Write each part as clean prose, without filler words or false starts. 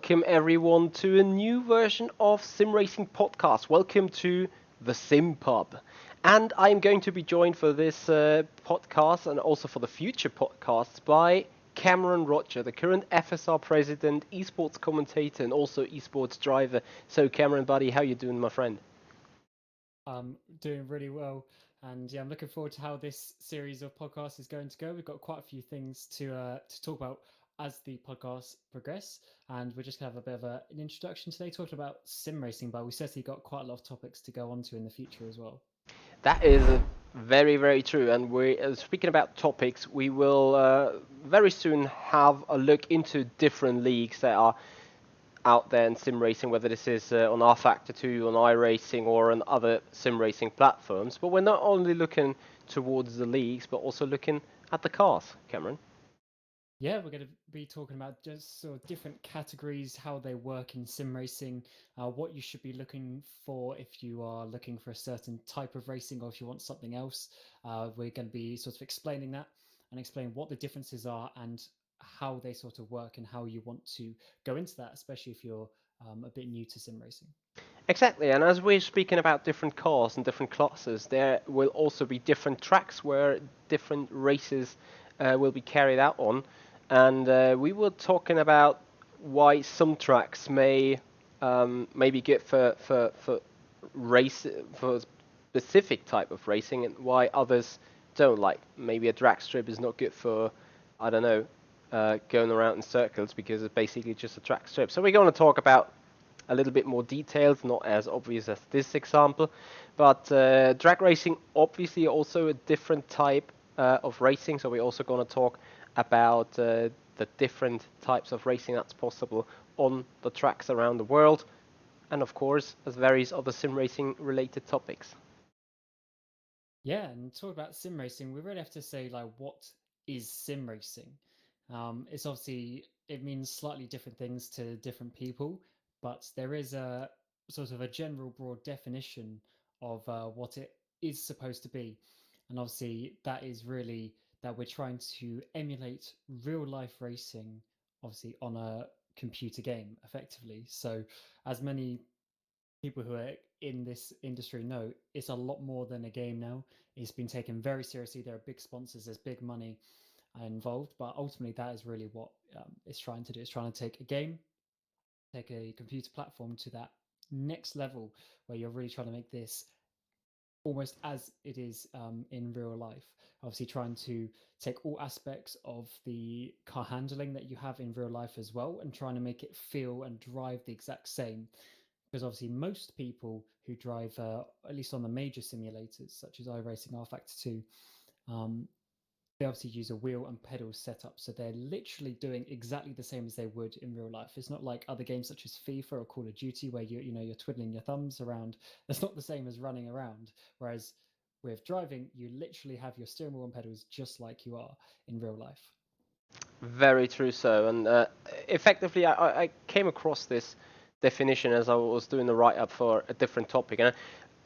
welcome everyone to a new version of Sim Racing Podcast. Welcome to the Sim Pub. And I'm going to be joined for this podcast and also for the future podcasts by Cameron Rodger, the current FSR president, esports commentator, and also esports driver. So, Cameron, buddy, how you doing, my friend? I'm doing really well, and yeah, I'm looking forward to how this series of podcasts is going to go. We've got quite a few things to talk about as the podcasts progress, and we're just gonna have a bit of an introduction today, talking about sim racing. But we certainly got quite a lot of topics to go on to in the future as well. That is very, very true. And we, speaking about topics, we will very soon have a look into different leagues that are out there in sim racing, whether this is on R Factor 2, on iRacing, or on other sim racing platforms. But we're not only looking towards the leagues, but also looking at the cars, Cameron. Yeah, we're going to be talking about just sort of different categories, how they work in sim racing, what you should be looking for if you are looking for a certain type of racing or if you want something else. We're going to be sort of explaining that and explain what the differences are and how they sort of work and how you want to go into that, especially if you're a bit new to sim racing. Exactly, and as we're speaking about different cars and different classes, there will also be different tracks where different races will be carried out on. And we were talking about why some tracks may be good for race for specific type of racing, and why others don't. Like maybe a drag strip is not good for, I don't know, going around in circles because it's basically just a track strip. So we're going to talk about a little bit more detailed, not as obvious as this example, but drag racing obviously also a different type of racing. So we're also going to talk about the different types of racing that's possible on the tracks around the world, and of course, as various other sim racing related topics. Yeah, and talk about sim racing, we really have to say like what is sim racing? It's obviously it means slightly different things to different people, but there is a sort of a general broad definition of what it is supposed to be, and obviously that is really that we're trying to emulate real life racing, obviously on a computer game, effectively. So, as many people who are in this industry know, it's a lot more than a game now. It's been taken very seriously. There are big sponsors, there's big money involved, but ultimately that is really what it's trying to do. It's trying to take a game, take a computer platform to that next level where you're really trying to make this almost as it is in real life. Obviously, trying to take all aspects of the car handling that you have in real life as well, and trying to make it feel and drive the exact same. Because obviously, most people who drive, at least on the major simulators such as iRacing, R Factor 2, um, they obviously use a wheel and pedal setup, so they're literally doing exactly the same as they would in real life. It's not like other games such as FIFA or Call of Duty where you're twiddling your thumbs around. That's not the same as running around. Whereas with driving, you literally have your steering wheel and pedals just like you are in real life. Very true, so. And effectively, I came across this definition as I was doing the write up for a different topic. And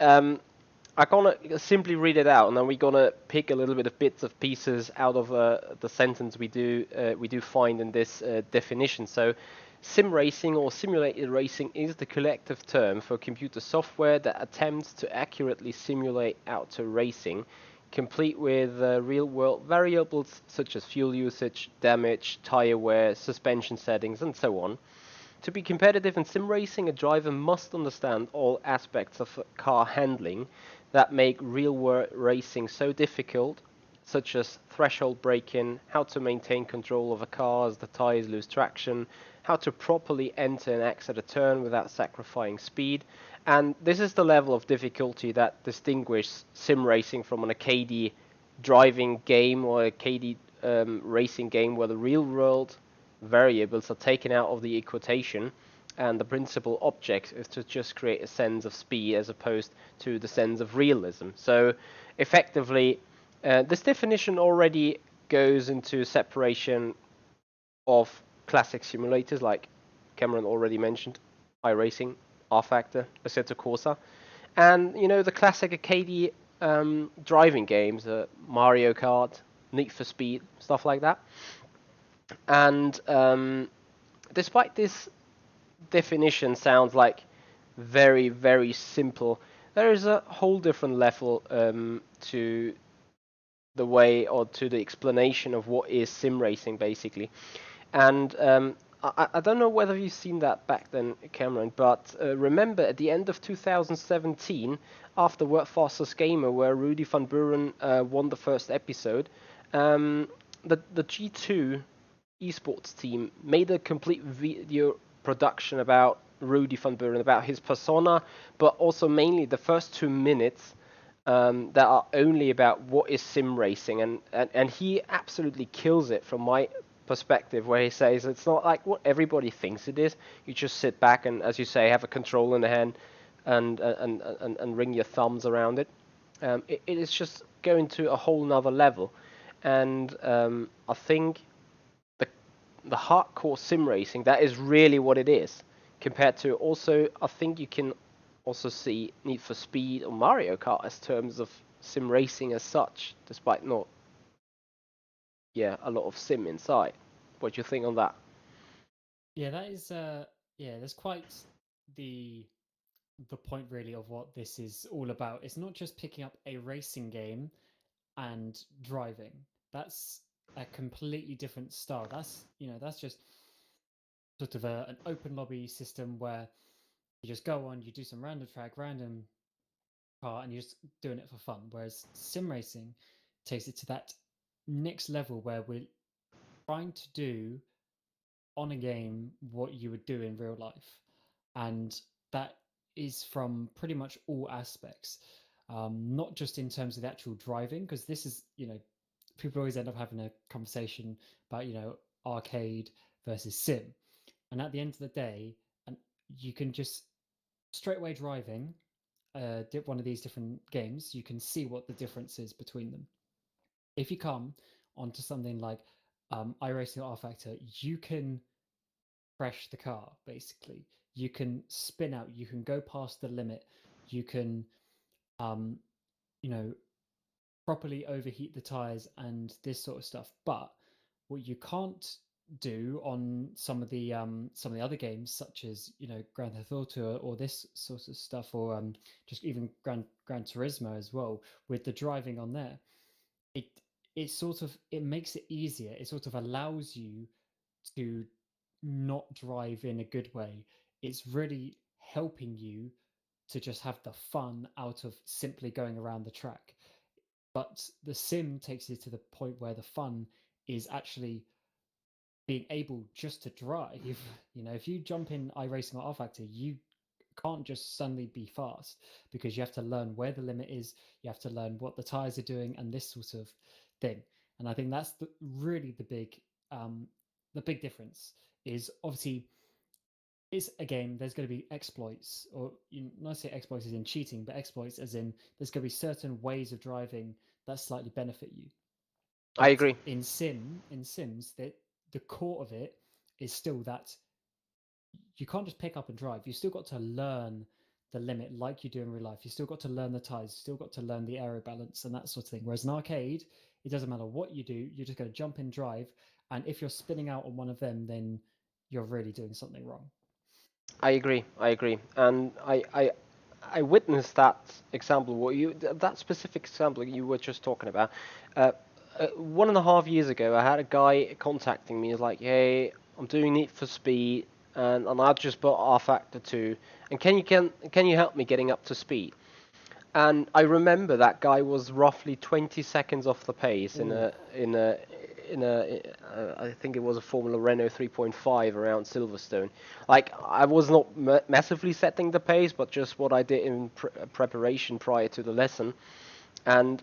I'm gonna simply read it out, and then we're gonna pick a little bit of bits of pieces out of the sentence we do find in this definition. So, sim racing or simulated racing is the collective term for computer software that attempts to accurately simulate outdoor racing, complete with real-world variables such as fuel usage, damage, tire wear, suspension settings, and so on. To be competitive in sim racing, a driver must understand all aspects of car handling that make real world racing so difficult, such as threshold braking, how to maintain control of a car as the tires lose traction, how to properly enter and exit a turn without sacrificing speed. And this is the level of difficulty that distinguishes sim racing from an arcade driving game or arcade racing game where the real world variables are taken out of the equation, and the principal object is to just create a sense of speed as opposed to the sense of realism. So, effectively, this definition already goes into separation of classic simulators, like Cameron already mentioned, iRacing, R Factor, Assetto Corsa, and the classic arcade driving games, Mario Kart, Need for Speed, stuff like that. And despite this definition sounds like very, very simple. There is a whole different level to the way or to the explanation of what is sim racing basically. And I don't know whether you've seen that back then, Cameron, but remember at the end of 2017, after World Fastest Gamer, where Rudy van Buren won the first episode, the G2 esports team made a complete video production about Rudy van Buren, about his persona, but also mainly the first 2 minutes that are only about what is sim racing, and he absolutely kills it from my perspective, where he says it's not like what everybody thinks it is. You just sit back and, as you say, have a control in the hand and ring your thumbs around it. It is just going to a whole nother level, and I think the the hardcore sim racing, that is really what it is. Compared to also, I think you can also see Need for Speed or Mario Kart as terms of sim racing as such, despite not, yeah, a lot of sim inside. What do you think on that? Yeah, that is yeah, that's quite the the point really of what this is all about. It's not just picking up a racing game and driving. That's a completely different style. That's, that's just sort of an open lobby system where you just go on, you do some random track, random car, and you're just doing it for fun. Whereas sim racing takes it to that next level where we're trying to do on a game what you would do in real life. And that is from pretty much all aspects, not just in terms of the actual driving, because this is, people always end up having a conversation about, arcade versus sim. And at the end of the day, and you can just straight away driving one of these different games, you can see what the difference is between them. If you come onto something like iRacing or R Factor, you can crash the car basically. You can spin out, you can go past the limit, you can um, you know, properly overheat the tires and this sort of stuff. But what you can't do on some of the other games, such as Grand Theft Auto or this sort of stuff, or just even Gran Turismo as well, with the driving on there, it it makes it easier. It sort of allows you to not drive in a good way. It's really helping you to just have the fun out of simply going around the track. But the sim takes you to the point where the fun is actually being able just to drive. If you jump in iRacing or R Factor, you can't just suddenly be fast because you have to learn where the limit is, you have to learn what the tires are doing, and this sort of thing. And I think that's really the big difference. Is obviously it's a game. There's going to be exploits, or not say exploits as in cheating, but exploits as in there's going to be certain ways of driving that slightly benefit you. I But agree. in Sims, that the core of it is still that you can't just pick up and drive. You still got to learn the limit like you do in real life. You still got to learn the tires. You still got to learn the aero balance and that sort of thing. Whereas in arcade, it doesn't matter what you do. You're just going to jump in, drive, and if you're spinning out on one of them, then you're really doing something wrong. I agree. I agree. And I witnessed that example. That specific example you were just talking about. 1.5 years ago, I had a guy contacting me. He's like, "Hey, I'm doing Need for Speed, and I just bought R Factor 2, and can you help me getting up to speed?" And I remember that guy was roughly 20 seconds off the pace Ooh. in a I think it was a Formula Renault 3.5 around Silverstone. Like I was not massively setting the pace, but just what I did in preparation prior to the lesson, and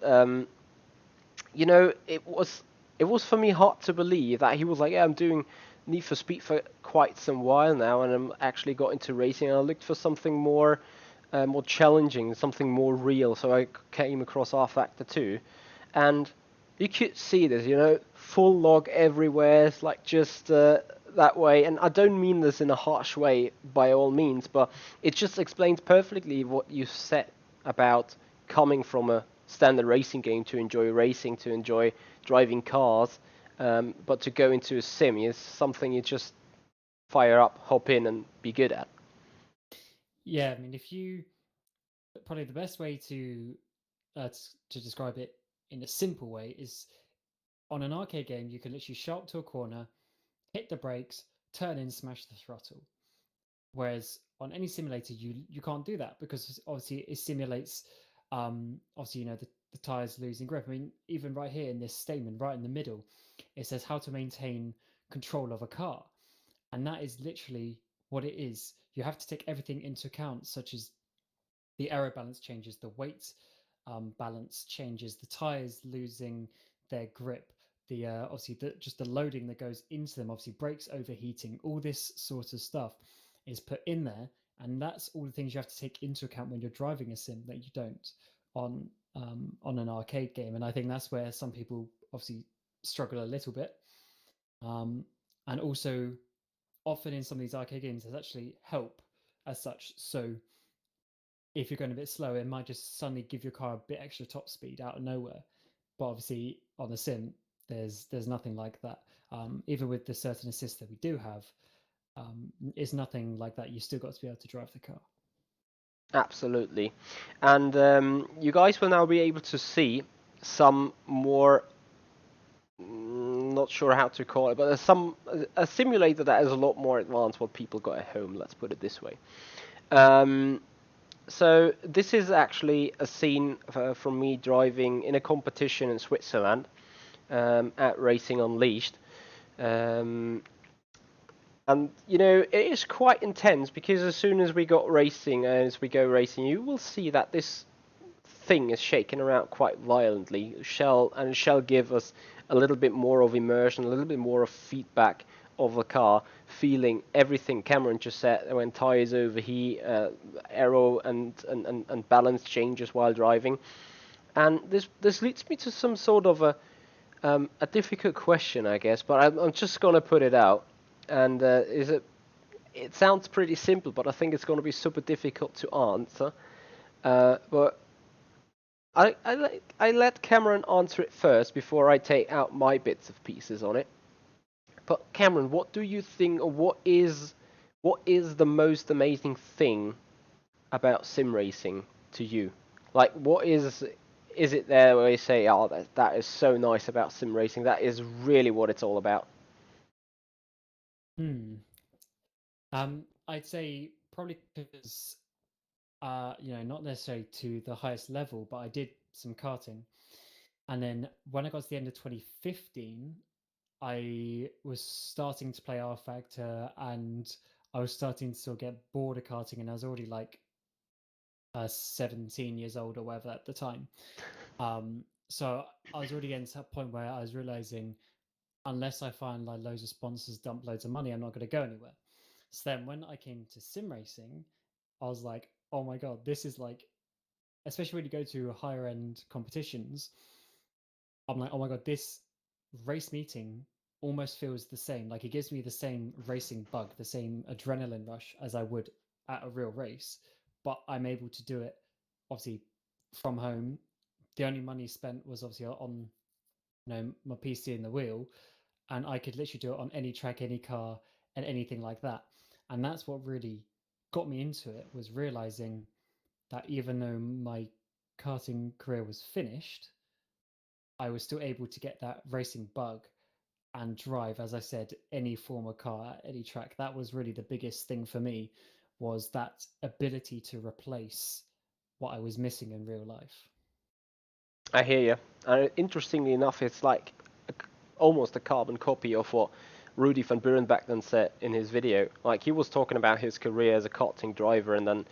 it was for me hard to believe that he was like, yeah, I'm doing Need for Speed for quite some while now, and I'm actually got into racing, and I looked for something more challenging, something more real. So I came across R Factor 2, and you could see this, full log everywhere. It's like just that way, and I don't mean this in a harsh way by all means, but it just explains perfectly what you said about coming from a standard racing game to enjoy racing, to enjoy driving cars, but to go into a sim is something you just fire up, hop in, and be good at. Yeah, I mean, probably the best way to describe it in a simple way is on an arcade game, you can literally show up to a corner, hit the brakes, turn in, smash the throttle. Whereas on any simulator, you can't do that because obviously it simulates, obviously, the tires losing grip. I mean, even right here in this statement, right in the middle, it says how to maintain control of a car. And that is literally what it is. You have to take everything into account, such as the aero balance changes, the weight balance changes, the tires losing their grip, the obviously just the loading that goes into them, obviously brakes overheating, all this sort of stuff is put in there, and that's all the things you have to take into account when you're driving a sim that you don't on an arcade game. And I think that's where some people obviously struggle a little bit, and also often in some of these arcade games there's actually help as such. So if you're going a bit slow, it might just suddenly give your car a bit extra top speed out of nowhere. But obviously on the sim, there's nothing like that. Even with the certain assist that we do have, it's nothing like that. You still got to be able to drive the car. Absolutely. And you guys will now be able to see some more, not sure how to call it, but there's a simulator that is a lot more advanced what people got at home, let's put it this way. So this is actually a scene from me driving in a competition in Switzerland at Racing Unleashed. And it is quite intense because as soon as we got racing, as we go racing, you will see that this thing is shaking around quite violently. It shall give us a little bit more of immersion, a little bit more of feedback of the car, feeling everything Cameron just said when tires overheat, aero and balance changes while driving. And this leads me to some sort of a difficult question, I guess, but I'm just gonna put it out. And it sounds pretty simple, but I think it's going to be super difficult to answer. But I let Cameron answer it first before I take out my bits of pieces on it. But Cameron, what do you think, or what is the most amazing thing about sim racing to you? Like, what is it there where you say, oh, that is so nice about sim racing? That is really what it's all about. I'd say probably because not necessarily to the highest level, but I did some karting. And then when I got to the end of 2015, I was starting to play R Factor and I was starting to sort of get bored of karting, and I was already like 17 years old or whatever at the time. So I was already getting to that point where I was realizing unless I find like loads of sponsors dump loads of money, I'm not going to go anywhere. So then when I came to sim racing, I was like, oh my God, this is like, especially when you go to higher end competitions, I'm like, oh my God, this race meeting almost feels the same. Like it gives me the same racing bug, the same adrenaline rush as I would at a real race, but I'm able to do it obviously from home. The only money spent was obviously on my PC and the wheel, and I could literally do it on any track, any car, and anything like that. And that's what really got me into it, was realizing that even though my karting career was finished, I was still able to get that racing bug and drive, as I said, any form of car at any track. That was really the biggest thing for me, was that ability to replace what I was missing in real life. I hear you. And interestingly enough, it's like almost a carbon copy of what Rudy van Buren back then said in his video. Like he was talking about his career as a karting driver, and then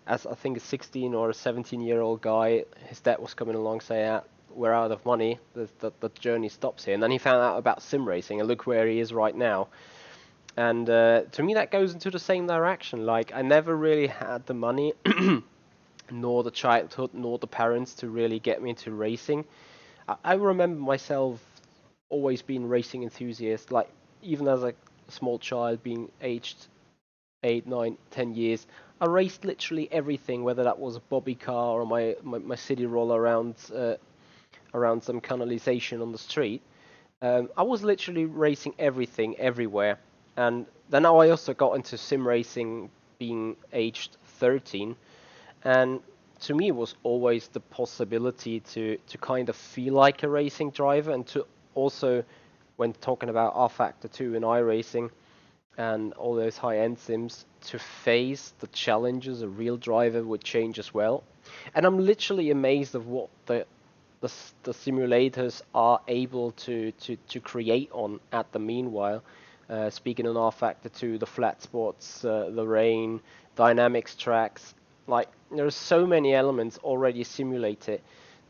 as I think a 16 or a 17-year-old guy, his dad was coming along saying, "We're out of money. The journey stops here." And then he found out about sim racing, and look where he is right now. And to me, that goes into the same direction. Like I never really had the money. Nor the childhood, nor the parents to really get me into racing. I remember myself always being racing enthusiast, like even as a small child, being aged 8, 9, 10 years. I raced literally everything, whether that was a bobby car or my city roller around some canalization on the street. I was literally racing everything everywhere. And then I also got into sim racing being aged 13, and to me it was always the possibility to kind of feel like a racing driver, and to also, when talking about R Factor 2 and iRacing and all those high-end sims, to face the challenges a real driver would change as well. And I'm literally amazed of what the simulators are able to create on at the meanwhile. Speaking on R Factor 2, the flat spots, the rain, dynamics tracks, like there are so many elements already simulated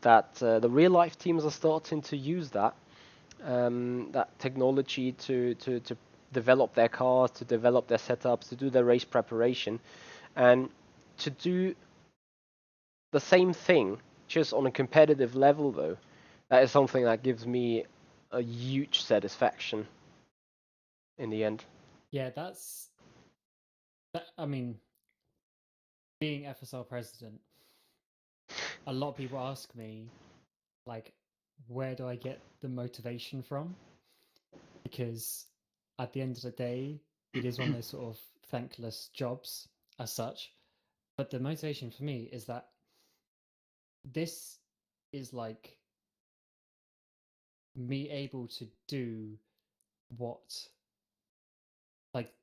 that the real life teams are starting to use that technology to develop their cars, to develop their setups, to do their race preparation, and to do the same thing just on a competitive level. Though that is something that gives me a huge satisfaction in the end. Yeah, that's that. I mean, being FSR president, a lot of people ask me, like, where do I get the motivation from? Because at the end of the day, it is one of those sort of thankless jobs as such. But the motivation for me is that this is like me able to do what like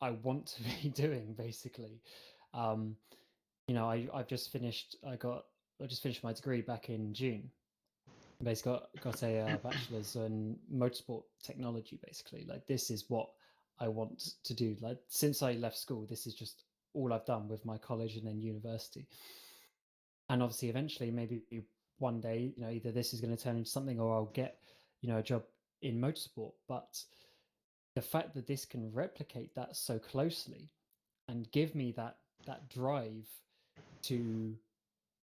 I want to be doing, basically. Um, I've just finished. I just finished my degree back in June. Basically, got a bachelor's in motorsport technology. Basically, like this is what I want to do. Like since I left school, this is just all I've done with my college and then university. And obviously, eventually, maybe one day, either this is going to turn into something, or I'll get, a job in motorsport. But the fact that this can replicate that so closely and give me that drive to,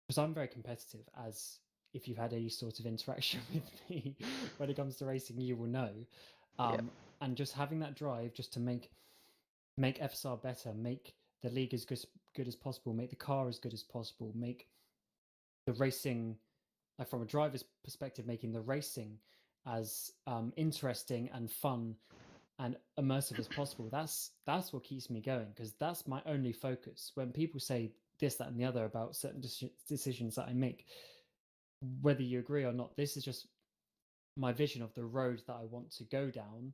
because I'm very competitive, as if you've had any sort of interaction with me when it comes to racing, you will know. Yeah, And just having that drive just to make FSR better, make the league as good as possible, make the car as good as possible, make the racing, like from a driver's perspective, making the racing as interesting and fun and immersive as possible. That's what keeps me going, because that's my only focus. When people say this, that, and the other about certain decisions that I make, whether you agree or not, this is just my vision of the road that I want to go down,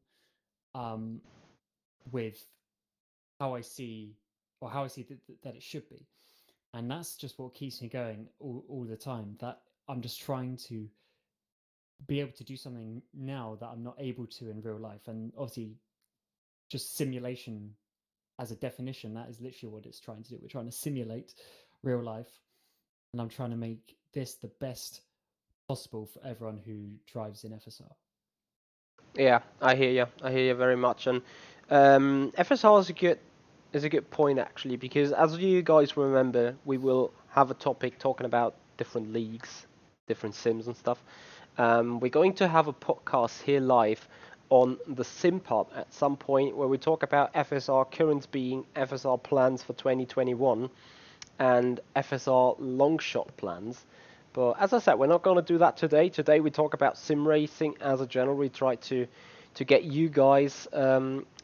with how I see, or how I see that it should be. And that's just what keeps me going all the time. That I'm just trying to be able to do something now that I'm not able to in real life. And obviously, just simulation as a definition, that is literally what it's trying to do. We're trying to simulate real life, and I'm trying to make this the best possible for everyone who drives in FSR. yeah, I hear you. I hear you very much. And FSR is a good point actually, because as you guys remember, we will have a topic talking about different leagues, different sims and stuff. We're going to have a podcast here live on the Sim Pub at some point, where we talk about FSR current being, FSR plans for 2021, and FSR long shot plans. But as I said, we're not going to do that today. Today we talk about sim racing as a general. We try to get you guys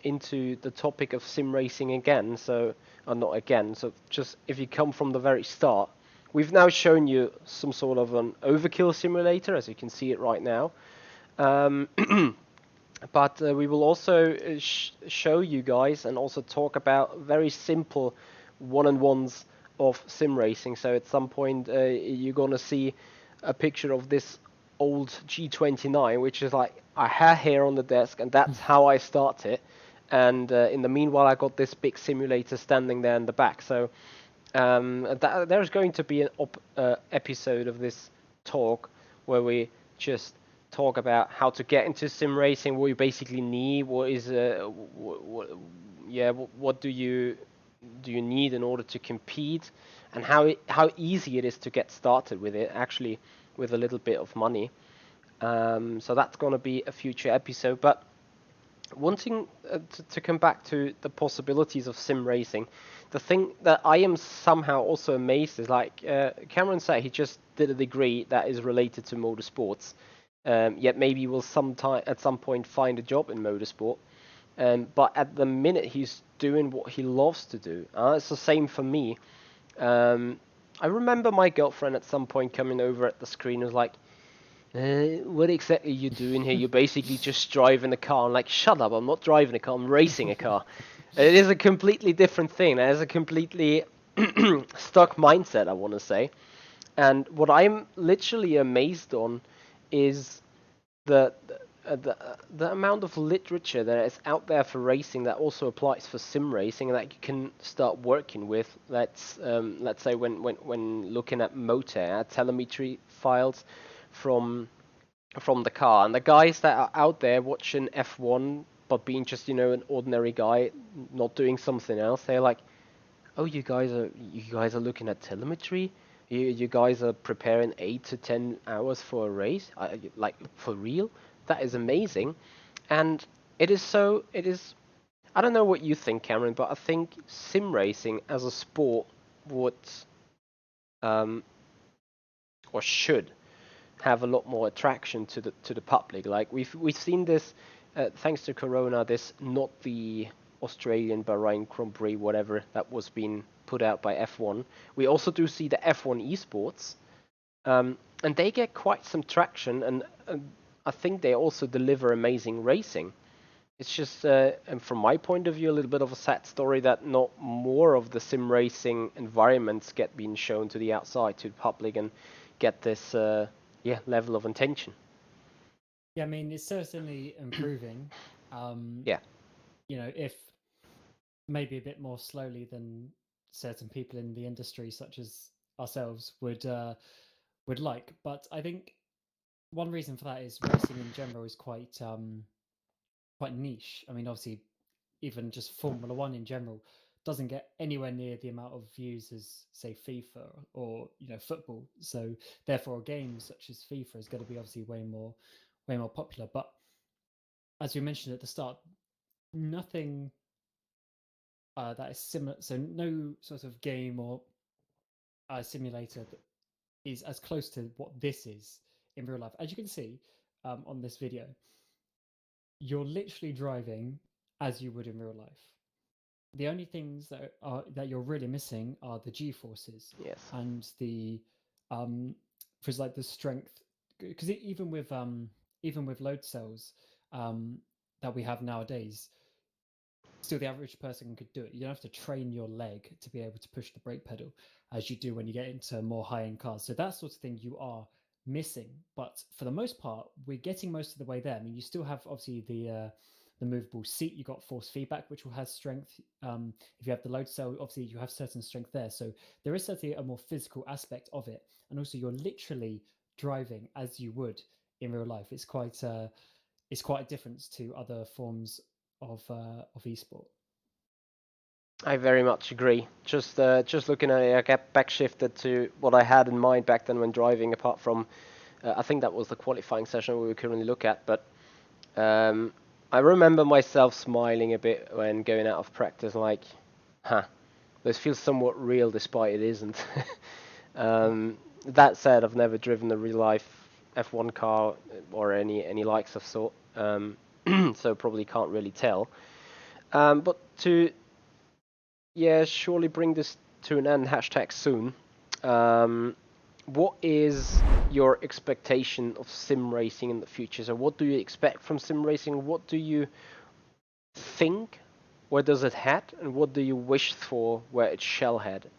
into the topic of sim racing again. So, or not again. So just if you come from the very start, we've now shown you some sort of an overkill simulator, as you can see it right now. But we will also show you guys and also talk about very simple one-on-ones of sim racing. So at some point you're gonna see a picture of this old G29, which is like I have here on the desk, and that's how I start it. And in the meanwhile, I got this big simulator standing there in the back. So there's going to be an episode of this talk where we just talk about how to get into sim racing, what you basically need, what do you need in order to compete, and how easy it is to get started with it, actually, with a little bit of money. So that's going to be a future episode. But wanting to come back to the possibilities of sim racing, the thing that I am somehow also amazed is, like Cameron said, he just did a degree that is related to motorsports. Yet maybe we'll at some point find a job in motorsport. But at the minute, he's doing what he loves to do. It's the same for me. I remember my girlfriend at some point coming over at the screen and was like, what exactly are you doing here? You're basically just driving a car. I'm like, shut up, I'm not driving a car, I'm racing a car. It is a completely different thing. It is a completely stuck mindset, I want to say. And what I'm literally amazed on is the the amount of literature that is out there for racing that also applies for sim racing that you can start working with. Let's say when looking at motor telemetry files from the car, and the guys that are out there watching F1 but being just an ordinary guy not doing something else, they're like, oh, you guys are looking at telemetry. You guys are preparing 8 to 10 hours for a race, like for real. That is amazing, and it is so. It is. I don't know what you think, Cameron, but I think sim racing as a sport would um, or should have a lot more attraction to the public. Like we've seen this thanks to Corona. This not the Australian Bahrain Grand Prix, whatever that was being put out by F1. We also do see the F1 esports, and they get quite some traction, and I think they also deliver amazing racing. It's just, and from my point of view, a little bit of a sad story that not more of the sim racing environments get being shown to the outside, to the public, and get this, level of attention. Yeah, I mean, it's certainly improving. Um, Yeah, if maybe a bit more slowly than certain people in the industry, such as ourselves, would like. But I think one reason for that is racing in general is quite niche. I mean, obviously, even just Formula One in general doesn't get anywhere near the amount of views as say FIFA or football. So therefore, a game such as FIFA is going to be obviously way more popular. But as we mentioned at the start, nothing that is similar. So no sort of game or simulator that is as close to what this is in real life. As you can see on this video, you're literally driving as you would in real life. The only things that you're really missing are the G forces yes. and the for like the strength, because even with load cells um, that we have nowadays, still the average person could do it. You don't have to train your leg to be able to push the brake pedal as you do when you get into more high-end cars. So that sort of thing you are missing. But for the most part, we're getting most of the way there. I mean, you still have obviously the movable seat. You got force feedback, which will have strength. If you have the load cell, obviously you have certain strength there. So there is certainly a more physical aspect of it, and also you're literally driving as you would in real life. It's quite a difference to other forms of esport. I very much agree. Just looking at it, I get backshifted to what I had in mind back then when driving. Apart from, I think that was the qualifying session we were currently look at. But um, I remember myself smiling a bit when going out of practice, like, huh, this feels somewhat real, despite it isn't. That said, I've never driven a real life F1 car or any likes of sort, so probably can't really tell. But to surely bring this to an end. Hashtag soon. Um, what is your expectation of sim racing in the future? So, what do you expect from sim racing? What do you think? Where does it head? And what do you wish for where it shall head?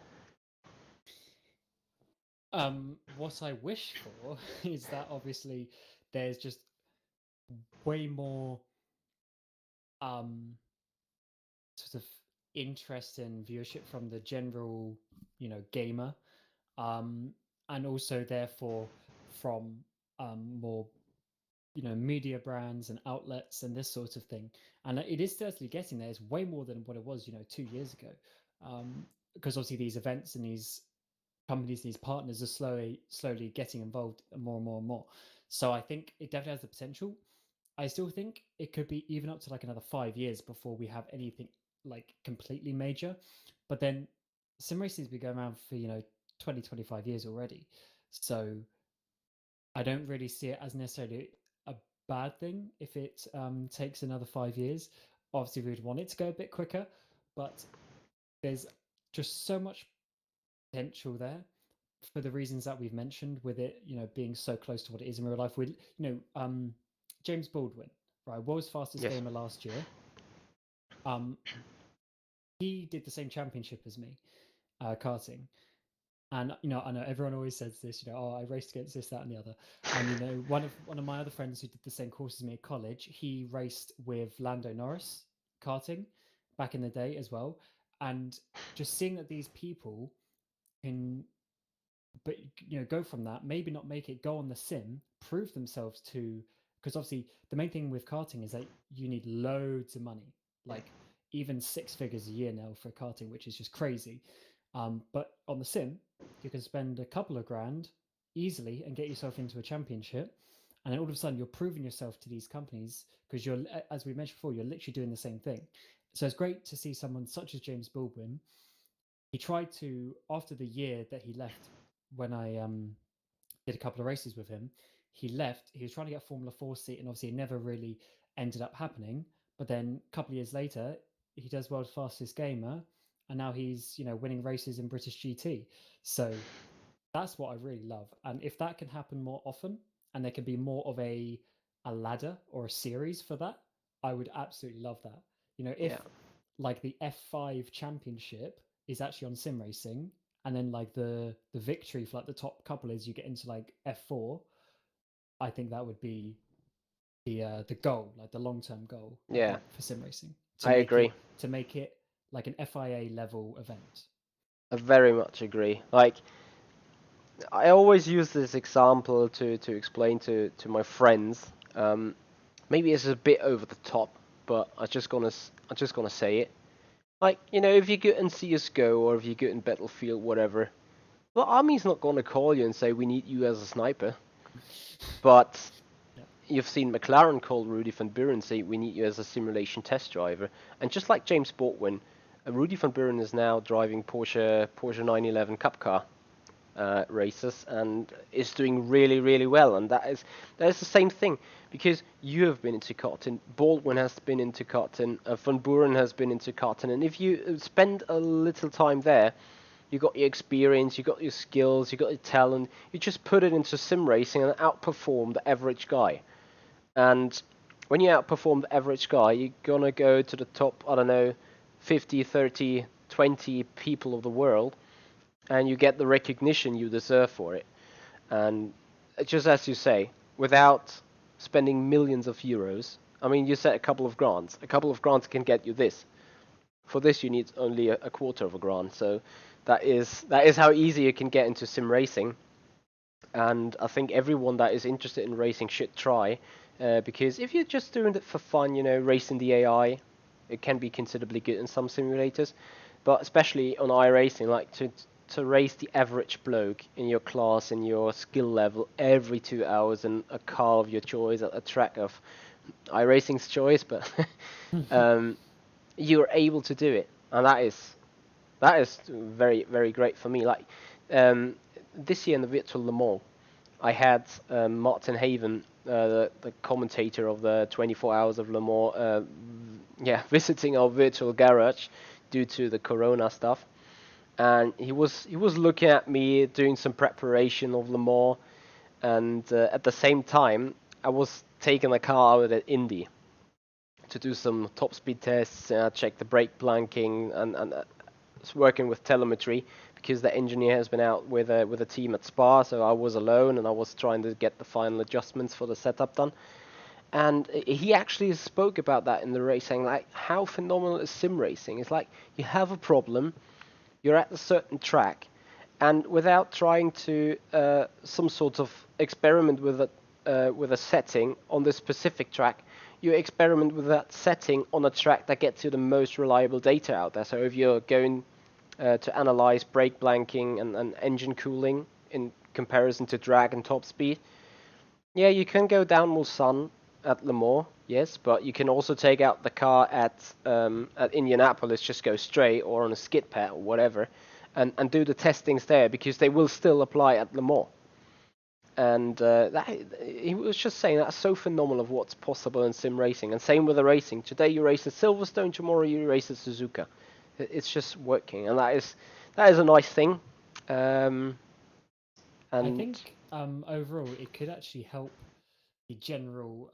What I wish for is that obviously there's just way more um sort of interest and viewership from the general, gamer, um, and also therefore from more media brands and outlets and this sort of thing. And it is certainly getting there. It's way more than what it was 2 years ago, because obviously these events and these companies, these partners are slowly getting involved more and more and more. So I think it definitely has the potential. I still think it could be even up to like another 5 years before we have anything like completely major. But then sim racing's been going around for 20 25 years already. So I don't really see it as necessarily a bad thing if it takes another 5 years. obviously we'd want it to go a bit quicker, but there's just so much potential there for the reasons that we've mentioned, with it, being so close to what it is in real life. With James Baldwin, right, world's fastest Yes. gamer last year. He did the same championship as me, karting. And I know everyone always says this, oh, I raced against this, that, and the other. And one of my other friends who did the same course as me at college, he raced with Lando Norris karting back in the day as well. And just seeing that these people can, but go from that, maybe not make it, go on the sim, prove themselves to, because obviously the main thing with karting is that you need loads of money, like even 6 figures a year now for karting, which is just crazy. But on the sim, you can spend a couple of grand easily and get yourself into a championship. And then all of a sudden you're proving yourself to these companies, because you're, as we mentioned before, you're literally doing the same thing. So it's great to see someone such as James Baldwin. He tried to, after the year that he left, when I did a couple of races with him, he left. He was trying to get a Formula 4 seat, and obviously it never really ended up happening. But then a couple of years later, he does world's fastest gamer, and now he's winning races in British GT. So that's what I really love. And if that can happen more often, and there can be more of a ladder or a series for that, I would absolutely love that. If like the F5 championship is actually on sim racing, and then like the victory for like the top couple is you get into like F4, I think that would be the goal, like the long-term goal Yeah, for sim racing, I agree. to make it like an FIA level event. I very much agree. Like, I always use this example to explain to my friends. Maybe it's a bit over the top, but I'm just gonna say it. Like, if you get in CS:GO or if you get in Battlefield, whatever, the army's not gonna call you and say we need you as a sniper. But Yeah. you've seen McLaren call Rudy van Buren say we need you as a simulation test driver, and just like James Baldwin, Rudy van Buren is now driving Porsche 911 Cup car races and is doing really, really well. And that is the same thing, because you have been into karting, Baldwin has been into karting, Van Buren has been into karting, and if you spend a little time there, you got your experience, you got your skills, you got your talent, you just put it into sim racing and outperform the average guy. And when you outperform the average guy, you're gonna go to the top, I don't know, 50, 30, 20 people of the world, and you get the recognition you deserve for it. And just as you say, without spending millions of euros, I mean, you said a couple of grants. A couple of grants can get you this. For this, you need only a quarter of a grant. So that is how easy you can get into sim racing. And I think everyone that is interested in racing should try, because if you're just doing it for fun, racing the AI, it can be considerably good in some simulators, but especially on iRacing, like to race the average bloke in your class, in your skill level, every 2 hours in a car of your choice, at a track of iRacing's choice, but you're able to do it, and that is very, very great for me. Like, this year in the virtual Le Mans, I had Martin Haven, the commentator of the 24 Hours of Le Mans, visiting our virtual garage due to the Corona stuff, and he was looking at me doing some preparation of Le Mans, and at the same time I was taking the car out at Indy to do some top speed tests, check the brake blanking, and working with telemetry, because the engineer has been out with a team at Spa, so I was alone and I was trying to get the final adjustments for the setup done. And he actually spoke about that in the race, saying like how phenomenal is sim racing. It's like you have a problem, you're at a certain track, and without trying to some sort of experiment with a setting on this specific track, you experiment with that setting on a track that gets you the most reliable data out there. So if you're going to analyze brake blanking and engine cooling in comparison to drag and top speed, yeah, you can go down Mulsanne at Le Mans, yes, but you can also take out the car at Indianapolis, just go straight, or on a skid pad or whatever, and do the testings there, because they will still apply at Le Mans. And he was just saying that's so phenomenal of what's possible in sim racing. And same with the racing. Today you race at Silverstone, tomorrow you race at Suzuka. It's just working, and that is a nice thing. And I think overall it could actually help the general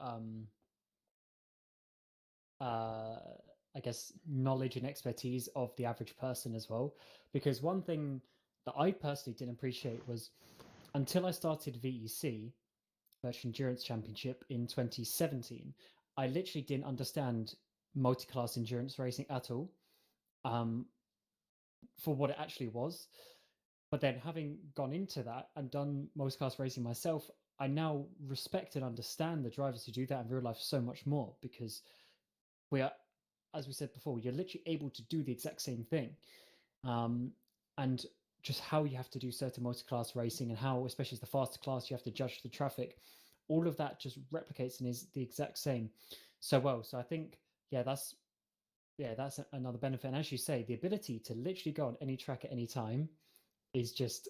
I guess knowledge and expertise of the average person as well. Because one thing that I personally didn't appreciate was until I started VEC, Virtual Endurance Championship, in 2017, I literally didn't understand multi-class endurance racing at all, for what it actually was. But then having gone into that and done multi-class racing myself, I now respect and understand the drivers who do that in real life so much more, because we are, as we said before, you're literally able to do the exact same thing. And just how you have to do certain multi-class racing, and how, especially as the faster class, you have to judge the traffic. All of that just replicates and is the exact same so well. So I think, that's another benefit. And as you say, the ability to literally go on any track at any time is just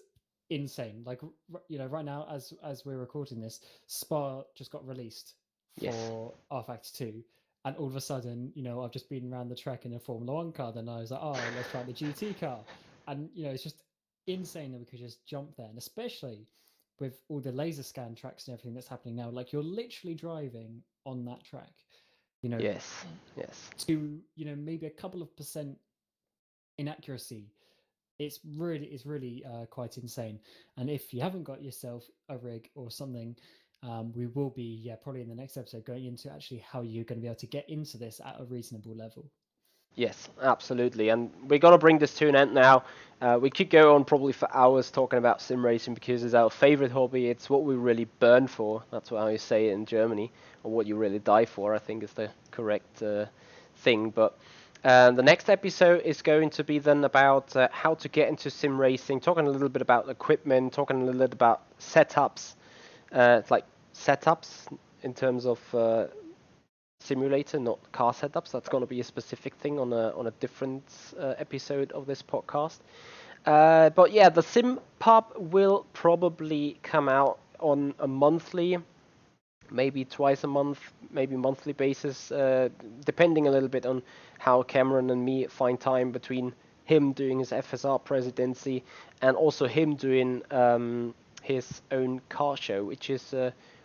insane. Like, right now, as we're recording this, Spa just got released for rFactor 2. And all of a sudden, I've just been around the track in a Formula 1 car. Then I was like, oh, let's try the GT car. And, it's just insane that we could just jump there. And especially with all the laser scan tracks and everything that's happening now, like, you're literally driving on that track, yes, to, maybe a couple of percent inaccuracy. It's really quite insane. And if you haven't got yourself a rig or something, we will be probably in the next episode going into actually how you're going to be able to get into this at a reasonable level. Yes, absolutely. And we're going to bring this to an end now. We could go on probably for hours talking about sim racing because it's our favorite hobby. It's what we really burn for. That's how you say it in Germany, or what you really die for, I think is the correct thing. But the next episode is going to be then about how to get into sim racing, talking a little bit about equipment, talking a little bit about setups, like setups in terms of simulator, not car setups. That's going to be a specific thing on a different episode of this podcast. But yeah, the Sim Pub will probably come out on a monthly, maybe twice a month, maybe monthly basis, depending a little bit on how Cameron and me find time between him doing his FSR presidency and also him doing his own car show, which is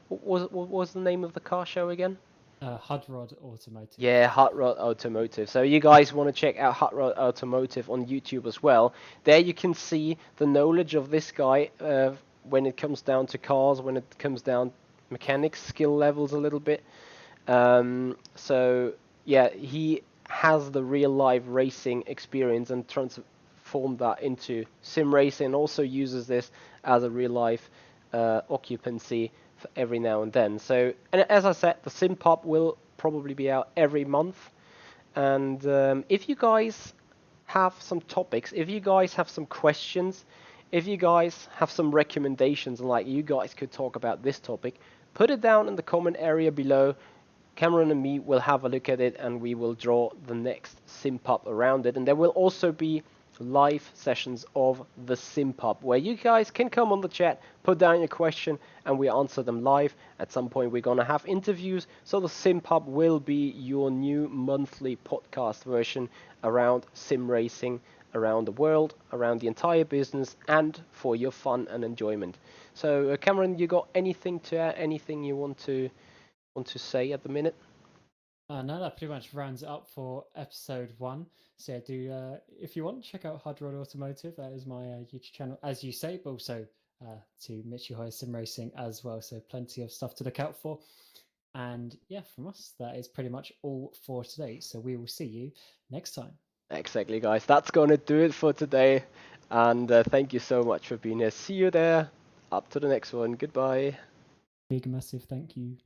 what was the name of the car show again? Hot Rod Automotive. Yeah, Hot Rod Automotive. So you guys want to check out Hot Rod Automotive on YouTube as well. There you can see the knowledge of this guy when it comes down to cars, when it comes down mechanics, skill levels a little bit. So yeah, he has the real life racing experience and transformed that into sim racing, and also uses this as a real life occupancy every now and then. So, and as I said, the Sim Pop will probably be out every month. And if you guys have some topics, if you guys have some questions, if you guys have some recommendations, and like you guys could talk about this topic, put it down in the comment area below. Cameron and me will have a look at it, and we will draw the next Sim Pop around it. And there will also be live sessions of the Sim Pub where you guys can come on the chat, put down your question, and we answer them live. At some point we're going to have interviews, so the Sim Pub will be your new monthly podcast version around sim racing around the world, around the entire business, and for your fun and enjoyment. So Cameron, you got anything to add, anything you want to say at the minute? No, that pretty much rounds it up for episode 1. So yeah, do if you want, check out Hard Rod Automotive. That is my YouTube channel, as you say, but also to Michi Sim Racing as well. So plenty of stuff to look out for. And yeah, from us, that is pretty much all for today. So we will see you next time. Exactly, guys. That's going to do it for today. And thank you so much for being here. See you there. Up to the next one. Goodbye. Big, massive thank you.